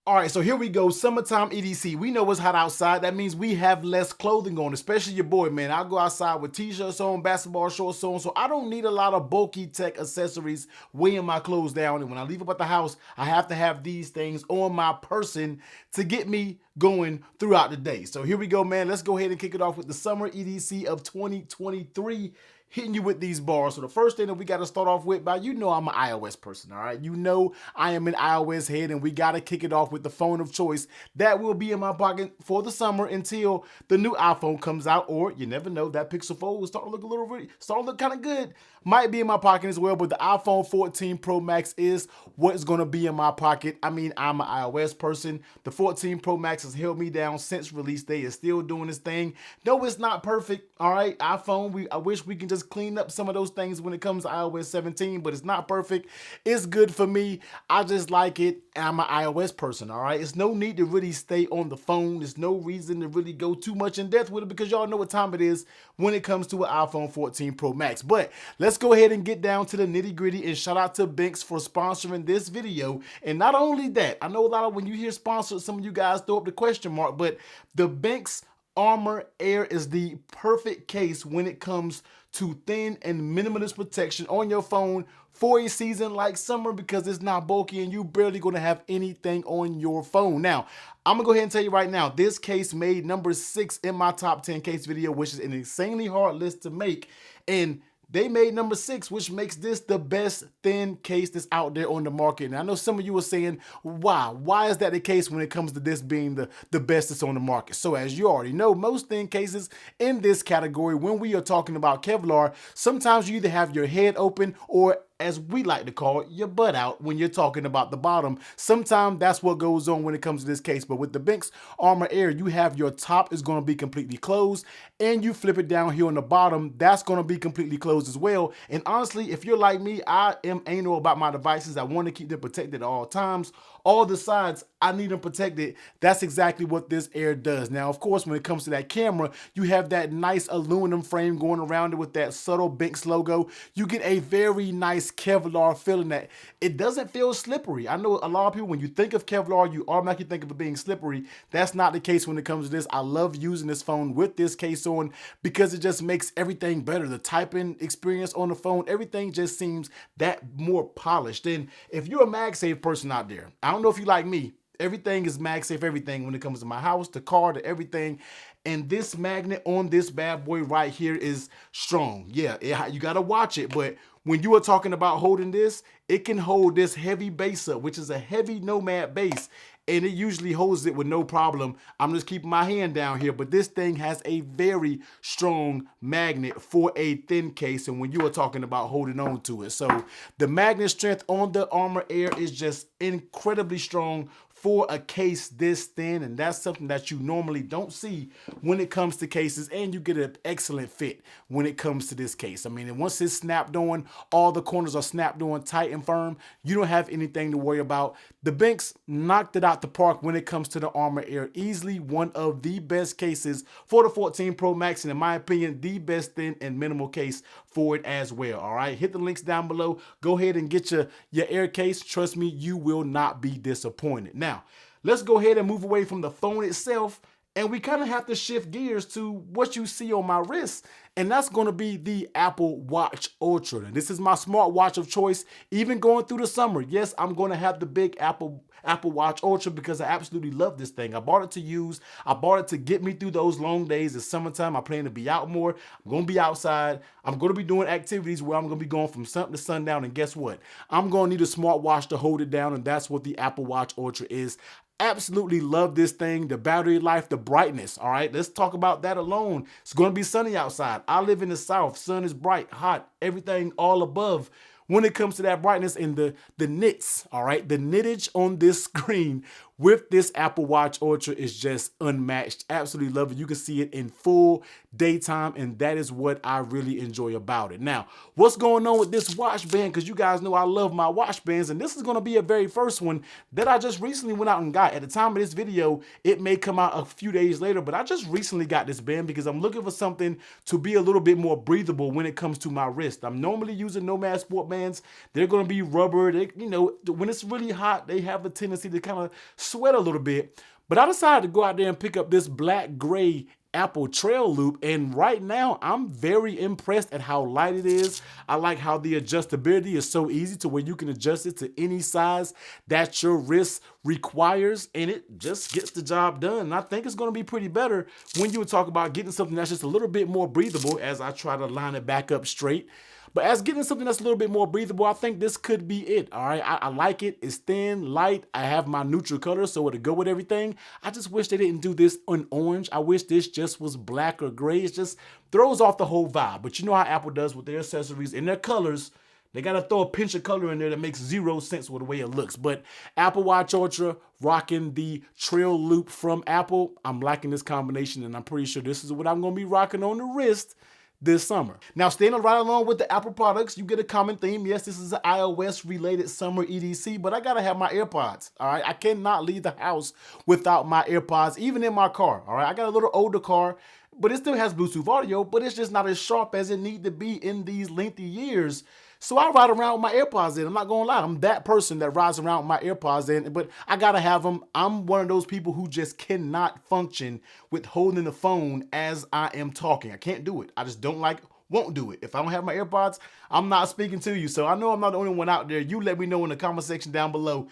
All right, so here we go. Summertime EDC. We know it's hot outside. That means we have less clothing on, especially your boy, man. I go outside with t-shirts on, basketball shorts on, so I don't need a lot of bulky tech accessories weighing my clothes down. And when I leave up at the house, I have to have these things on my person to get me going throughout the day. So here we go, man. Let's go ahead and kick it off with the summer EDC of 2023. Hitting you with these bars. So the first thing that we got to start off with, you know I'm an iOS person, all right? You know I am an iOS head, and we got to kick it off with the phone of choice that will be in my pocket for the summer until the new iPhone comes out, or you never know, that Pixel Fold will start to look kind of good. Might be in my pocket as well, but the iPhone 14 Pro Max is what's going to be in my pocket. I mean, I'm an iOS person. The 14 Pro Max has held me down since release day. It's still doing its thing. No, it's not perfect, all right? iPhone, I wish we can just clean up some of those things when it comes to iOS 17, but it's not perfect. It's good for me. I just like it. I'm an iOS person, all right? It's no need to really stay on the phone. There's no reason to really go too much in depth with it because y'all know what time it is when it comes to an iPhone 14 Pro Max. But let's go ahead and get down to the nitty gritty, and shout out to Benks for sponsoring this video. And not only that, I know a lot of when you hear sponsored, some of you guys throw up the question mark, but the Benks Armor Air is the perfect case when it comes to thin and minimalist protection on your phone for a season like summer because it's not bulky and you barely gonna have anything on your phone. Now, I'm gonna go ahead and tell you right now, this case made number 6 in my top 10 case video, which is an insanely hard list to make. And they made number 6, which makes this the best thin case that's out there on the market. And I know some of you are saying, why? Why is that the case when it comes to this being the best that's on the market? So as you already know, most thin cases in this category, when we are talking about Kevlar, sometimes you either have your head open or, as we like to call it, your butt out when you're talking about the bottom. Sometimes that's what goes on when it comes to this case. But with the Benks Armor Air, you have your top is going to be completely closed, and you flip it down here on the bottom, that's going to be completely closed as well. And honestly, if you're like me, I am anal about my devices. I want to keep them protected at all times. All the sides, I need them protected. That's exactly what this Air does. Now, of course, when it comes to that camera, you have that nice aluminum frame going around it with that subtle Benks logo. You get a very nice Kevlar feeling that it doesn't feel slippery. I know a lot of people, when you think of Kevlar, you automatically think of it being slippery. That's not the case when it comes to this. I love using this phone with this case on because it just makes everything better. The typing experience on the phone, everything just seems that more polished. And if you're a MagSafe person out there, I don't know if you like me, everything is MagSafe everything when it comes to my house, the car, to everything. And this magnet on this bad boy right here is strong. Yeah, you got to watch it. But when you are talking about holding this, it can hold this heavy base up, which is a heavy Nomad base. And it usually holds it with no problem. I'm just keeping my hand down here, but this thing has a very strong magnet for a thin case. And when you are talking about holding on to it, so the magnet strength on the Armor Air is just incredibly strong for a case this thin, and that's something that you normally don't see when it comes to cases, and you get an excellent fit when it comes to this case. I mean, and once it's snapped on, all the corners are snapped on tight and firm. You don't have anything to worry about. The Benks knocked it out the park when it comes to the Armor Air. Easily one of the best cases for the 14 Pro Max, and in my opinion, the best thin and minimal case for it as well. All right, hit the links down below. Go ahead and get your Air case. Trust me, you will not be disappointed. Now, let's go ahead and move away from the phone itself, and we kind of have to shift gears to what you see on my wrist, and that's going to be the Apple Watch Ultra. And this is my smartwatch of choice, even going through the summer. Yes, I'm going to have the big Apple Watch Ultra because I absolutely love this thing. I bought it to use. I bought it to get me through those long days. It's summertime. I plan to be out more. I'm going to be outside. I'm going to be doing activities where I'm going to be going from sun to sundown. And guess what? I'm going to need a smartwatch to hold it down, and that's what the Apple Watch Ultra is. Absolutely love this thing, the battery life, the brightness. All right, let's talk about that alone. It's going to be sunny outside. I live in the South. Sun is bright, hot, everything all above. When it comes to that brightness and the nits, all right, the nittage on this screen with this Apple Watch Ultra is just unmatched. Absolutely love it. You can see it in full daytime, and that is what I really enjoy about it. Now, what's going on with this watch band? Because you guys know I love my watch bands, and this is going to be a very first one that I just recently went out and got. At the time of this video, it may come out a few days later, but I just recently got this band because I'm looking for something to be a little bit more breathable when it comes to my wrist. I'm normally using Nomad Sport bands. They're going to be rubber. They, you know, when it's really hot, they have a tendency to kind of sweat a little bit. But I decided to go out there and pick up this black gray Apple Trail Loop, and right now I'm very impressed at how light it is. I like how the adjustability is so easy to where you can adjust it to any size that your wrist requires, and it just gets the job done. And I think it's going to be pretty better when you would talk about getting something that's just a little bit more breathable as I try to line it back up straight. But as getting something that's a little bit more breathable, I think this could be it, all right? I like it. It's thin, light. I have my neutral color, so it'll go with everything. I just wish they didn't do this in orange. I wish this just was black or gray. It just throws off the whole vibe. But you know how Apple does with their accessories and their colors. They got to throw a pinch of color in there that makes 0 sense with the way it looks. But Apple Watch Ultra rocking the Trail Loop from Apple. I'm liking this combination, and I'm pretty sure this is what I'm going to be rocking on the wrist this summer. Now, staying right along with the Apple products, you get a common theme. Yes, this is an iOS related summer EDC, but I gotta have my AirPods, all right? I cannot leave the house without my AirPods, even in my car, all right? I got a little older car, but it still has Bluetooth audio, but it's just not as sharp as it need to be in these lengthy years. So I ride around with my AirPods in. I'm not gonna lie, I'm that person that rides around with my AirPods in, but I gotta have them. I'm one of those people who just cannot function with holding the phone as I am talking. I can't do it. I just don't like, won't do it. If I don't have my AirPods, I'm not speaking to you. So I know I'm not the only one out there. You let me know in the comment section down below.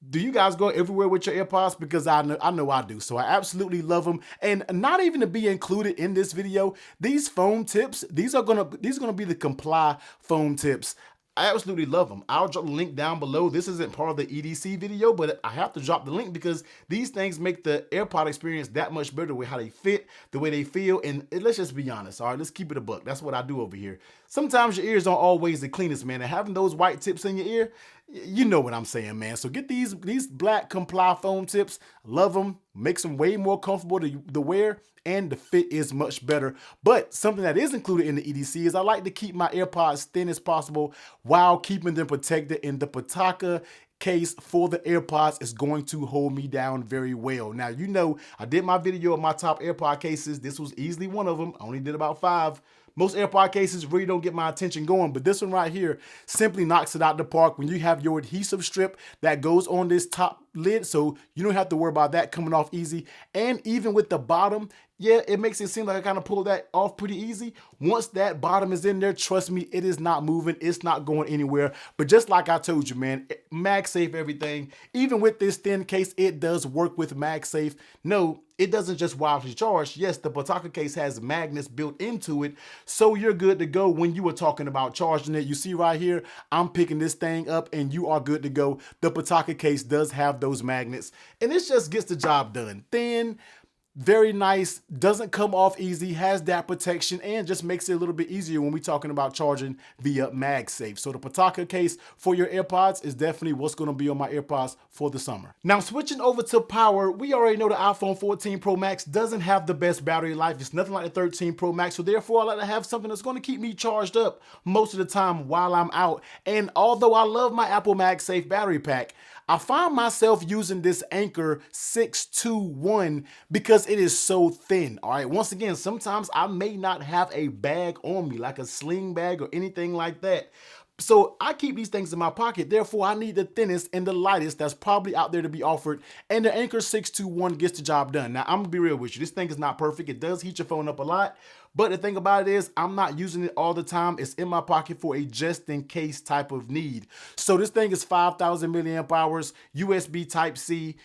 Do you guys go everywhere with your AirPods? Because I know I do. So I absolutely love them. And not even to be included in this video, these foam tips, these are gonna be the Comply foam tips. I absolutely love them. I'll drop the link down below. This isn't part of the EDC video, but I have to drop the link because these things make the AirPod experience that much better with how they fit, the way they feel, and let's just be honest, all right? Let's keep it a buck. That's what I do over here. Sometimes your ears aren't always the cleanest, man, and having those white tips in your ear, you know what I'm saying, man. So get these black Comply foam tips. Love them. Makes them way more comfortable to wear, and the fit is much better. But something that is included in the EDC is I like to keep my AirPods thin as possible while keeping them protected, and the Pitaka case for the AirPods is going to hold me down very well. Now, you know, I did my video of my top AirPod cases. This was easily one of them. I only did about 5. Most AirPod cases really don't get my attention going, but this one right here simply knocks it out the park when you have your adhesive strip that goes on this top lid, so you don't have to worry about that coming off easy. And even with the bottom, yeah, it makes it seem like I kind of pull that off pretty easy. Once that bottom is in there, trust me, it is not moving. It's not going anywhere. But just like I told you, man, MagSafe everything. Even with this thin case, it does work with MagSafe. No, it doesn't just wirelessly charge. Yes, the Pitaka case has magnets built into it, so you're good to go when you were talking about charging it. You see right here, I'm picking this thing up and you are good to go. The Pitaka case does have those magnets, and it just gets the job done. Thin, very nice, doesn't come off easy, has that protection, and just makes it a little bit easier when we're talking about charging via MagSafe. So the Pitaka case for your AirPods is definitely what's going to be on my AirPods for the summer. Now, switching over to power, we already know the iPhone 14 Pro Max doesn't have the best battery life. It's nothing like the 13 Pro Max, so therefore I like to have something that's going to keep me charged up most of the time while I'm out. And although I love my Apple MagSafe battery pack, I find myself using this Anker 621 because it is so thin, all right? Once again, sometimes I may not have a bag on me, like a sling bag or anything like that. So I keep these things in my pocket. Therefore, I need the thinnest and the lightest that's probably out there to be offered. And the Anker 621 gets the job done. Now, I'm gonna be real with you. This thing is not perfect. It does heat your phone up a lot. But the thing about it is I'm not using it all the time. It's in my pocket for a just in case type of need. So this thing is 5,000 milliamp hours, USB Type-C,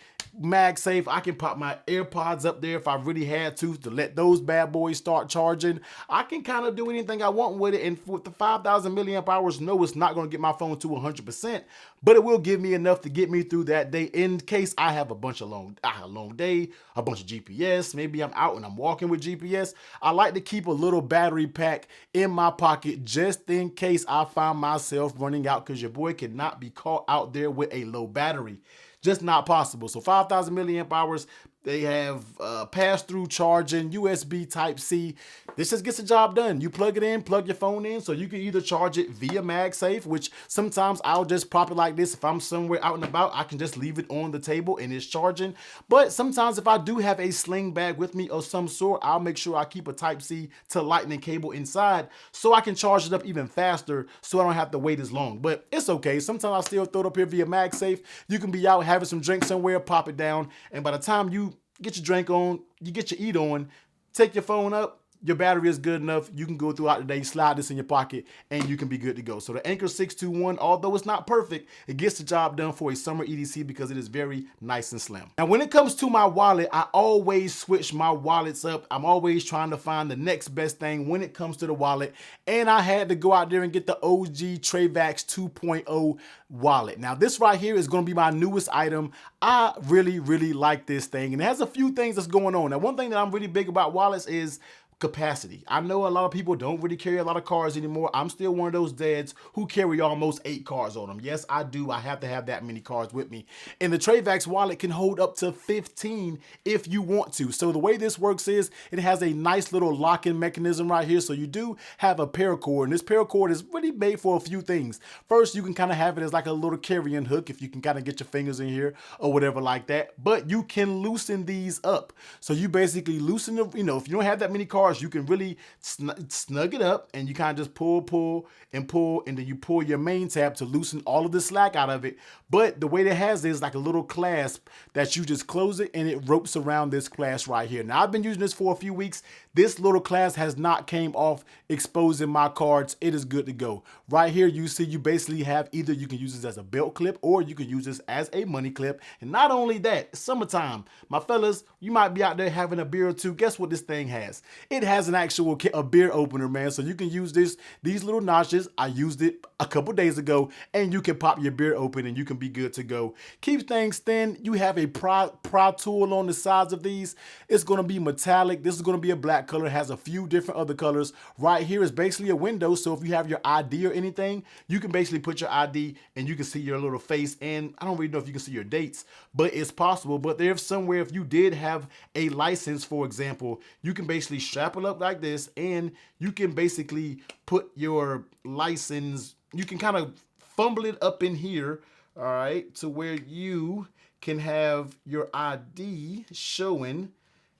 MagSafe. I can pop my AirPods up there if I really had to let those bad boys start charging. I can kind of do anything I want with it. And with the 5,000 milliamp hours, no, it's not going to get my phone to 100%, but it will give me enough to get me through that day in case I have a long day, a bunch of GPS. Maybe I'm out and I'm walking with GPS. I like to keep a little battery pack in my pocket just in case I find myself running out, because your boy cannot be caught out there with a low battery. Just not possible. So 5,000 milliamp hours, They have pass-through charging, USB Type-C. This just gets the job done. You plug it in, plug your phone in, so you can either charge it via MagSafe, which sometimes I'll just prop it like this. If I'm somewhere out and about, I can just leave it on the table and it's charging. But sometimes if I do have a sling bag with me of some sort, I'll make sure I keep a Type-C to Lightning cable inside so I can charge it up even faster so I don't have to wait as long. But it's okay. Sometimes I still throw it up here via MagSafe. You can be out having some drink somewhere, pop it down, and by the time you get your drink on, you get your eat on, take your phone up, your battery is good enough, you can go throughout the day, slide this in your pocket, and you can be good to go. So the Anker 621, although it's not perfect, it gets the job done for a summer EDC because it is very nice and slim. Now, when it comes to my wallet, I always switch my wallets up. I'm always trying to find the next best thing when it comes to the wallet, and I had to go out there and get the OG Trayvax 2.0 wallet. Now, this right here is going to be my newest item. I really, really like this thing, and it has a few things that's going on. Now, one thing that I'm really big about wallets is capacity. I know a lot of people don't really carry a lot of cards anymore. I'm still one of those dads who carry almost 8 cards on them. Yes, I do. I have to have that many cards with me. And the Trayvax wallet can hold up to 15 if you want to. So the way this works is it has a nice little lock-in mechanism right here. So you do have a paracord, and this paracord is really made for a few things. First, you can kind of have it as like a little carrying hook if you can kind of get your fingers in here or whatever like that. But you can loosen these up. So you basically loosen the, if you don't have that many cards, you can really snug it up, and you kind of just pull, and then you pull your main tab to loosen all of the slack out of it. But the way that it has is like a little clasp that you just close it, and it ropes around this clasp right here. Now, I've been using this for a few weeks. This little clasp has not came off, exposing my cards. It is good to go. Right here, you see you basically have either you can use this as a belt clip or you can use this as a money clip. And not only that, it's summertime. My fellas, you might be out there having a beer or two. Guess what this thing has? It has an actual beer opener, man. So you can use these little notches. I used it a couple days ago, and you can pop your beer open and you can be good to go. Keep things thin. You have a pry tool on the sides of these. It's going to be metallic. This is going to be a black color. It has a few different other colors. Right here is basically a window. So if you have your ID or anything, you can basically put your ID and you can see your little face. And I don't really know if you can see your dates, but it's possible. But there's somewhere, if you did have a license, for example, you can basically strap it up like this, and you can basically put your license, you can kind of fumble it up in here, all right, to where you can have your ID showing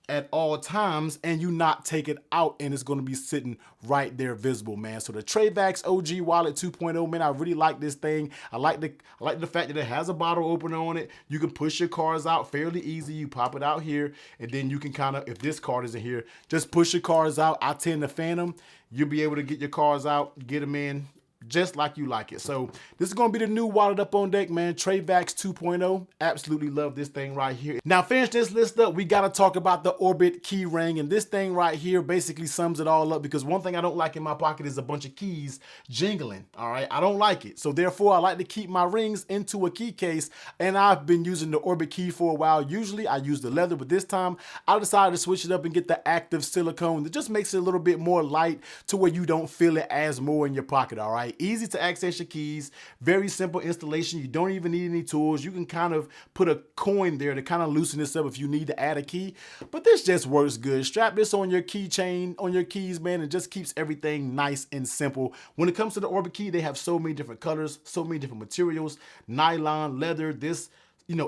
at all times, and you not take it out, and it's going to be sitting right there visible, man. So the Trayvax OG Wallet 2.0, man, I really like this thing. I like the fact that it has a bottle opener on it. You can push your cards out fairly easy. You pop it out here, and then you can kind of, if this card isn't here, just push your cards out. I tend to fan them. You'll be able to get your cards out, get them in just like you like it. So this is going to be the new wallet up on deck, man. Trayvax 2.0. Absolutely love this thing right here. Now, finish this list up. We got to talk about the OrbitKey ring. And this thing right here basically sums it all up, because one thing I don't like in my pocket is a bunch of keys jingling. All right. I don't like it. So therefore, I like to keep my rings into a key case. And I've been using the OrbitKey for a while. Usually I use the leather, but this time I decided to switch it up and get the active silicone. That just makes it a little bit more light to where you don't feel it as more in your pocket. All right. Easy to access your keys, very simple installation. You don't even need any tools. You can kind of put a coin there to kind of loosen this up if you need to add a key, but this just works good. Strap this on your keychain, on your keys, man, and just keeps everything nice and simple. When it comes to the OrbitKey, they have so many different colors, so many different materials, nylon, leather, this,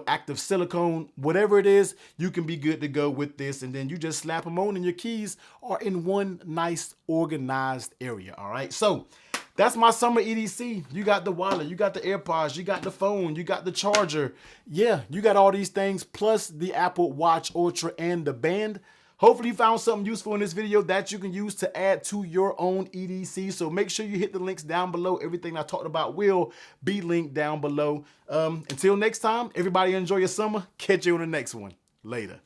active silicone, whatever it is, you can be good to go with this. And then you just slap them on, and your keys are in one nice organized area. All right. So that's my summer EDC. You got the wallet, you got the AirPods, you got the phone, you got the charger. Yeah, you got all these things, plus the Apple Watch Ultra and the band. Hopefully you found something useful in this video that you can use to add to your own EDC. So make sure you hit the links down below. Everything I talked about will be linked down below. Until next time, everybody enjoy your summer. Catch you on the next one. Later.